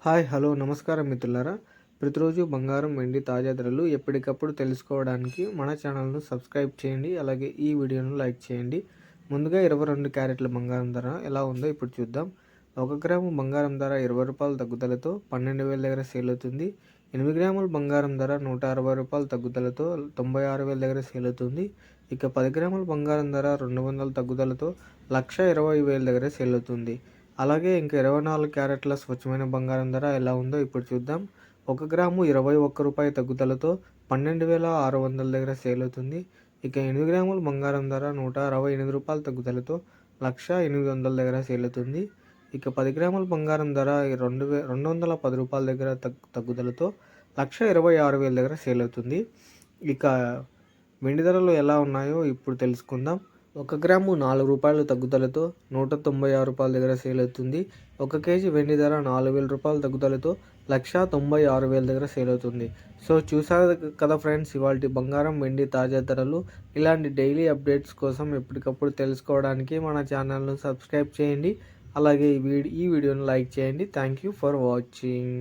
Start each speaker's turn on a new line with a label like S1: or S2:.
S1: Hi hello నమస్కారం మిత్రులారా. ప్రతిరోజు బంగారం వెండి తాజా ధరలు ఎప్పటికప్పుడు తెలుసుకోవడానికి మన ఛానల్ను సబ్స్క్రైబ్ చేయండి. అలాగే ఈ వీడియోను లైక్ చేయండి. ముందుగా 22 క్యారెట్ల బంగారం ధర ఎలా ఉందో ఇప్పుడు చూద్దాం. 1 గ్రాము బంగారం ధర 20 రూపాయల తగ్గుదలతో 12,000 దగ్గర సేల్ అవుతుంది. 8 గ్రాముల బంగారం ధర 160 రూపాయల తగ్గుదలతో 96,000 దగ్గర సేల్ అవుతుంది. ఇక 10 గ్రాముల బంగారం ధర 200 తగ్గుదలతో 1,20,000 దగ్గర సేల్ అవుతుంది. అలాగే ఇంకా 24 క్యారెట్ల స్వచ్ఛమైన బంగారం ధర ఎలా ఉందో ఇప్పుడు చూద్దాం. 1 గ్రాము 21 రూపాయి తగ్గుదలతో 12,600 దగ్గర సేల్ అవుతుంది. ఇక 8 గ్రాముల బంగారం ధర 168 రూపాయల తగ్గుదలతో 1,800 దగ్గర సేల్ అవుతుంది. ఇక 10 గ్రాముల బంగారం ధర 210 రూపాయల దగ్గర తగ్గుదలతో 1,26,000 దగ్గర సేల్ అవుతుంది. ఇక వెండి ధరలు ఎలా ఉన్నాయో ఇప్పుడు తెలుసుకుందాం. 1 గ్రాము 4 రూపాయలు తగ్గుదలతో 196 రూపాయల దగ్గర సేల్ అవుతుంది. 1 కేజీ వెండి ధర 4,000 రూపాయల తగ్గుదలతో 1,96,000 దగ్గర సేల్ అవుతుంది. సో చూసారు కదా ఫ్రెండ్స్, ఇవాళ బంగారం వెండి తాజా ధరలు. ఇలాంటి డైలీ అప్డేట్స్ కోసం ఎప్పటికప్పుడు తెలుసుకోవడానికి మన ఛానల్ను సబ్స్క్రైబ్ చేయండి. అలాగే ఈ వీడియోను లైక్ చేయండి. Thank you for watching.